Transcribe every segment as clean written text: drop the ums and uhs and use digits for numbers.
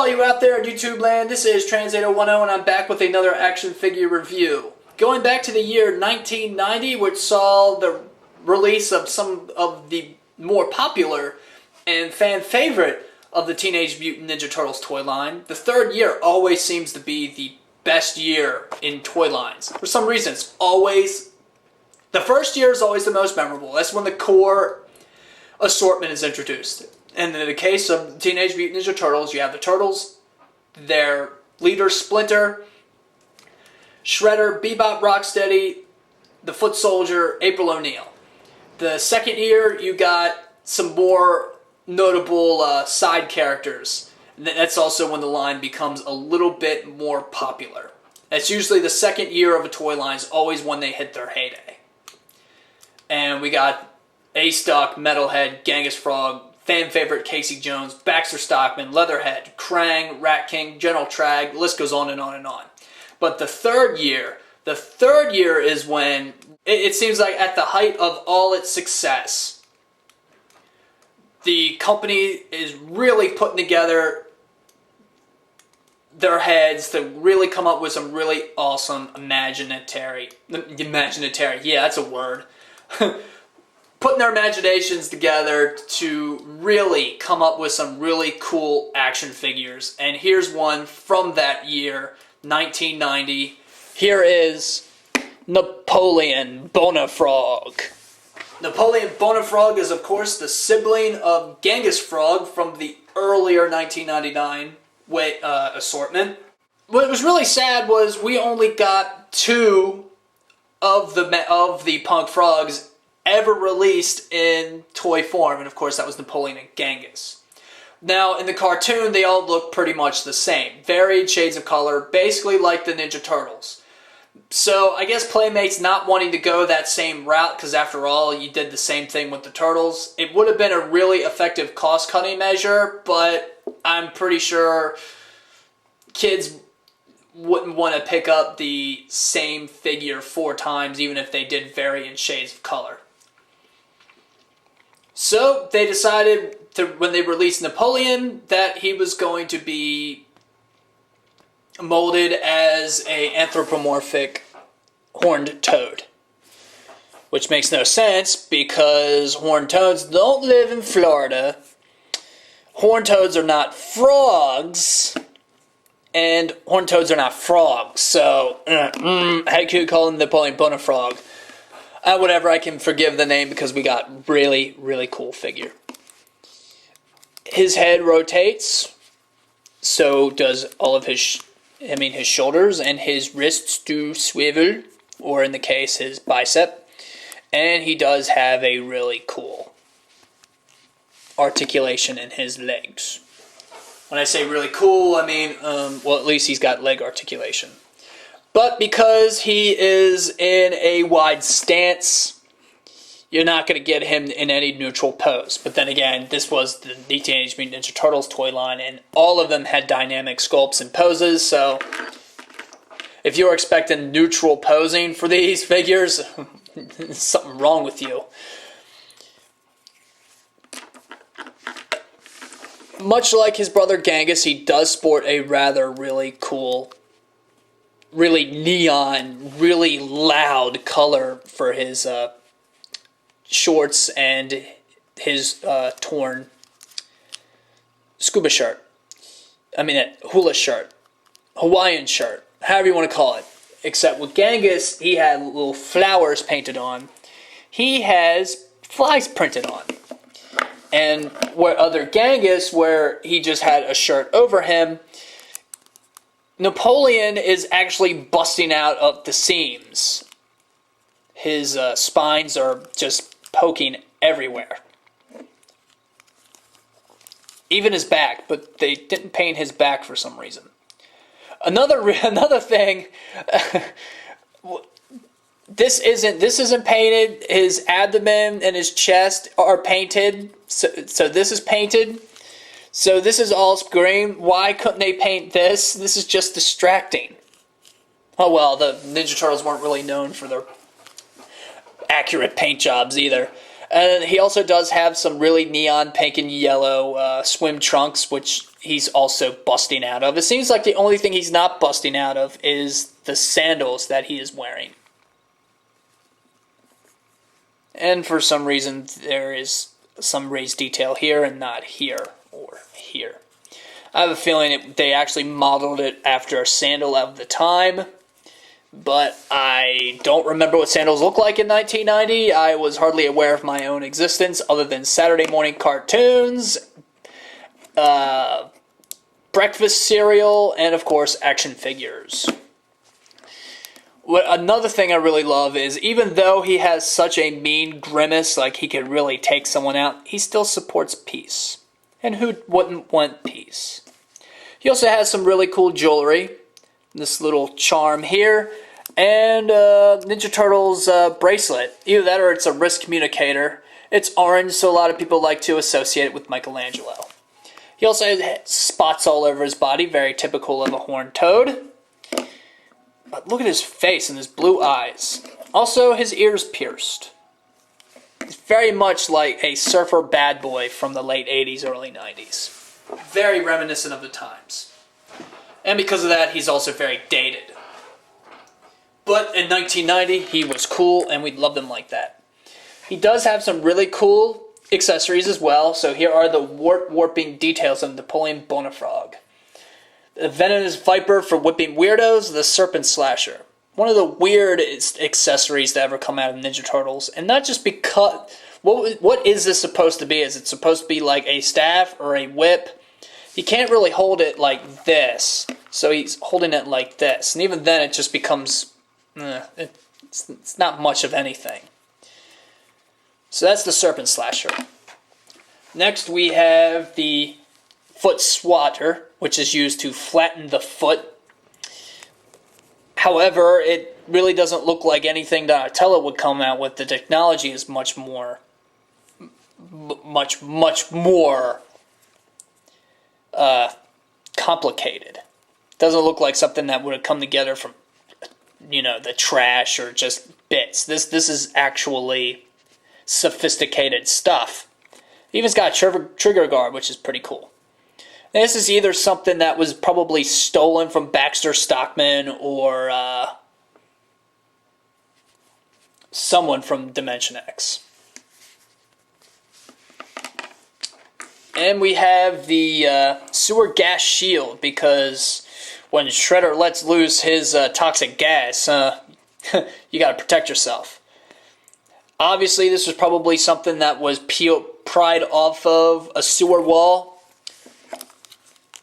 all you out there in YouTube land, this is Trans8010 and I'm back with another action figure review. Going back to the year 1990, which saw the release of some of the more popular and fan favorite of the Teenage Mutant Ninja Turtles toy line, the third year always seems to be the best year in toy lines. For some reason, it's always... the first year is always the most memorable. That's when the core assortment is introduced. And in the case of Teenage Mutant Ninja Turtles, you have the Turtles, their leader Splinter, Shredder, Bebop, Rocksteady, the Foot Soldier, April O'Neil. The second year, you got some more notable side characters. That's also when the line becomes a little bit more popular. That's usually the second year of a toy line is always when they hit their heyday. And we got A-Stuck, Metalhead, Genghis Frog, fan favorite Casey Jones, Baxter Stockman, Leatherhead, Krang, Rat King, General Trag, the list goes on and on and on. But the third year is when it seems like at the height of all its success, the company is really putting together their heads to really come up with some really awesome imaginary, yeah, that's a word, putting their imaginations together to really come up with some really cool action figures. And here's one from that year, 1990. Here is Napoleon Bonafrog. Napoleon Bonafrog is, of course, the sibling of Genghis Frog from the earlier 1999 assortment. What was really sad was we only got two of the Punk Frogs ever released in toy form, and of course that was Napoleon and Genghis. Now, in the cartoon, they all look pretty much the same. Varied shades of color, basically like the Ninja Turtles. So, I guess Playmates not wanting to go that same route, because after all, you did the same thing with the Turtles. It would have been a really effective cost-cutting measure, but I'm pretty sure kids wouldn't want to pick up the same figure 4 times, even if they did vary in shades of color. So, they decided, when they released Napoleon, that he was going to be molded as an anthropomorphic horned toad. Which makes no sense, because horned toads don't live in Florida. Horned toads are not frogs. And horned toads are not frogs. So, how could you call him Napoleon Bonafrog? Whatever, I can forgive the name because we got really, really cool figure. His head rotates, so does all of his shoulders, and his wrists do swivel, or in the case, his bicep. And he does have a really cool articulation in his legs. When I say really cool, I mean, well, at least he's got leg articulation. But because he is in a wide stance, you're not going to get him in any neutral pose. But then again, this was the Teenage Mutant Ninja Turtles toy line, and all of them had dynamic sculpts and poses, so if you're expecting neutral posing for these figures, there's something wrong with you. Much like his brother Genghis, he does sport a rather really cool, really neon, really loud color for his shorts and his torn scuba shirt. Hula shirt. Hawaiian shirt. However you want to call it. Except with Genghis, he had little flowers painted on. He has flies printed on. And where other Genghis, where he just had a shirt over him, Napoleon is actually busting out of the seams. His spines are just poking everywhere. Even his back, but they didn't paint his back for some reason. Another thing, this isn't painted. His abdomen and his chest are painted. So this is painted. So this is all green. Why couldn't they paint this? This is just distracting. Oh well, the Ninja Turtles weren't really known for their accurate paint jobs either. And he also does have some really neon pink and yellow swim trunks, which he's also busting out of. It seems like the only thing he's not busting out of is the sandals that he is wearing. And for some reason, there is some raised detail here and not here or here. I have a feeling they actually modeled it after a sandal of the time, but I don't remember what sandals looked like in 1990. I was hardly aware of my own existence other than Saturday morning cartoons, breakfast cereal, and of course action figures. Another thing I really love is, even though he has such a mean grimace, like he could really take someone out, he still supports peace. And who wouldn't want peace? He also has some really cool jewelry. This little charm here. And Ninja Turtles bracelet. Either that or it's a wrist communicator. It's orange, so a lot of people like to associate it with Michelangelo. He also has spots all over his body, very typical of a horned toad. But look at his face and his blue eyes. Also, his ears pierced. He's very much like a surfer bad boy from the late 80s, early 90s. Very reminiscent of the times. And because of that, he's also very dated. But in 1990, he was cool, and we loved him like that. He does have some really cool accessories as well. So here are the warping details of Napoleon Bonafrog. The venomous viper for whipping weirdos, the serpent slasher. One of the weirdest accessories to ever come out of Ninja Turtles. And not just because... What is this supposed to be? Is it supposed to be like a staff or a whip? He can't really hold it like this. So he's holding it like this. And even then it just becomes... it's not much of anything. So that's the serpent slasher. Next we have the foot swatter, which is used to flatten the foot. However, it really doesn't look like anything Donatello would come out with. The technology is much more complicated. Doesn't look like something that would have come together from, the trash or just bits. This is actually sophisticated stuff. It even's got a trigger guard, which is pretty cool. This is either something that was probably stolen from Baxter Stockman or someone from Dimension X. And we have the sewer gas shield, because when Shredder lets loose his toxic gas, you gotta protect yourself. Obviously, this was probably something that was pried off of a sewer wall.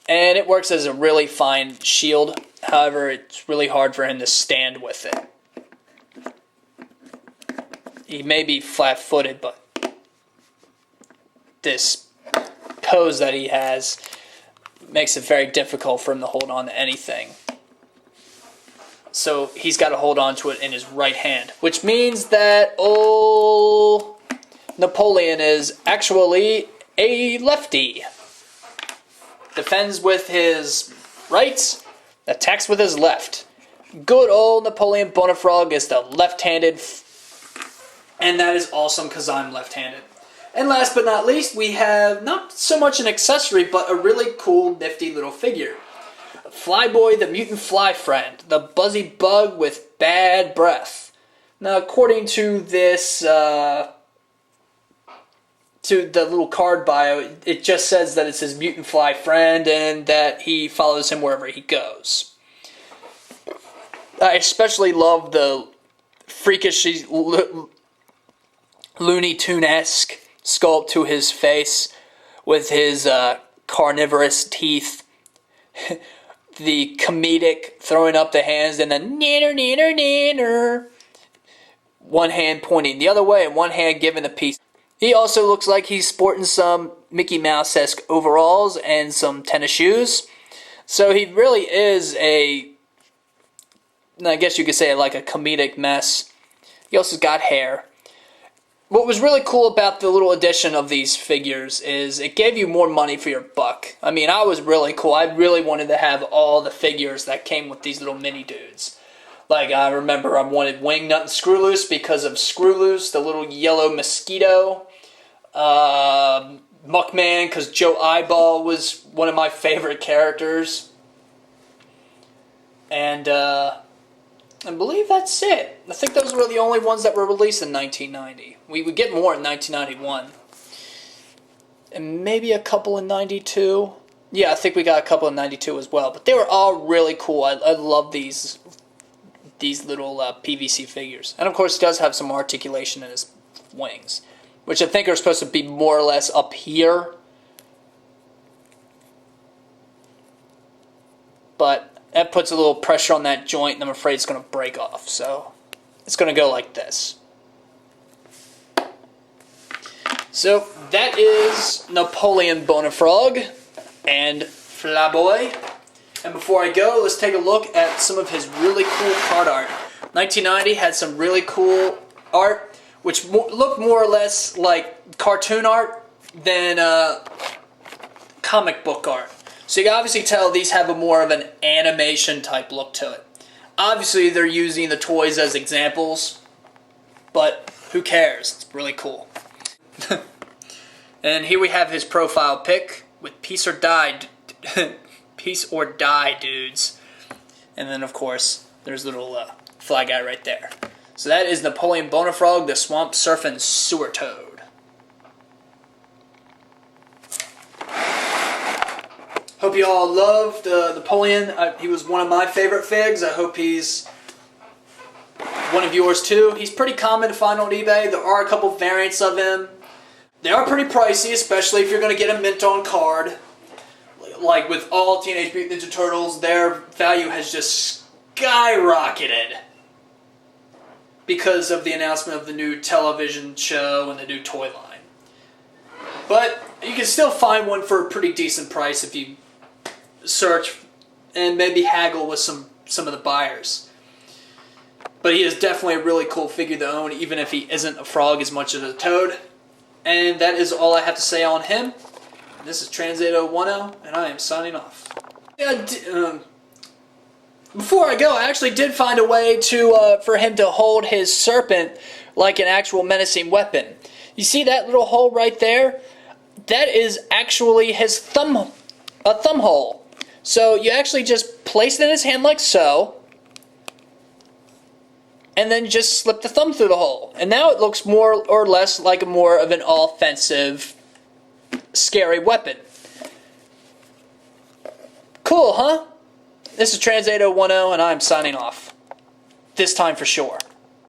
And it works as a really fine shield. However, it's really hard for him to stand with it. He may be flat-footed, but this pose that he has makes it very difficult for him to hold on to anything. So he's got to hold on to it in his right hand, which means that old Napoleon is actually a lefty. Defends with his right, attacks with his left. Good old Napoleon Bonafrog is the left-handed, and that is awesome because I'm left-handed. And last but not least, we have not so much an accessory, but a really cool, nifty little figure. Flyboy, the mutant fly friend, the buzzy bug with bad breath. Now, according to this... to the little card bio, it just says that it's his mutant fly friend and that he follows him wherever he goes. I especially love the freakish, Looney Tune-esque sculpt to his face with his carnivorous teeth. The comedic throwing up the hands and the neener. One hand pointing the other way and one hand giving the peace. He also looks like he's sporting some Mickey Mouse-esque overalls and some tennis shoes. So he really is I guess you could say like a comedic mess. He also got hair. What was really cool about the little addition of these figures is it gave you more money for your buck. I mean, I was really cool. I really wanted to have all the figures that came with these little mini dudes. Like, I remember I wanted Wingnut and Screwloose because of Screwloose, the little yellow mosquito. Muckman, because Joe Eyeball was one of my favorite characters. And I believe that's it. I think those were the only ones that were released in 1990. We would get more in 1991. And maybe a couple in 92. Yeah, I think we got a couple in 92 as well. But they were all really cool. I love these little PVC figures. And of course, he does have some articulation in his wings, which I think are supposed to be more or less up here. But that puts a little pressure on that joint, and I'm afraid it's going to break off. So it's going to go like this. So that is Napoleon Bonafrog and Flyboy. And before I go, let's take a look at some of his really cool card art. 1990 had some really cool art, which looked more or less like cartoon art than comic book art. So you can obviously tell these have a more of an animation type look to it. Obviously they're using the toys as examples, but who cares? It's really cool. And here we have his profile pic with Peace or Die, Peace or Die dudes. And then of course there's a little fly guy right there. So that is Napoleon Bonafrog, the Swamp Surfing Sewer Toad. Hope you all loved Napoleon. He was one of my favorite figs. I hope he's one of yours too. He's pretty common to find on eBay. There are a couple variants of him. They are pretty pricey, especially if you're going to get a mint on card. Like with all Teenage Mutant Ninja Turtles, their value has just skyrocketed because of the announcement of the new television show and the new toy line. But you can still find one for a pretty decent price if you search and maybe haggle with some of the buyers. But he is definitely a really cool figure to own, even if he isn't a frog as much as a toad. And that is all I have to say on him. This is Transato10, and I am signing off. Before I go, I actually did find a way to for him to hold his serpent like an actual menacing weapon. You see that little hole right there? That is actually his thumb hole. So you actually just place it in his hand like so, and then just slip the thumb through the hole. And now it looks more or less like more of an offensive, scary weapon. Cool, huh? This is Transato10, and I'm signing off. This time for sure.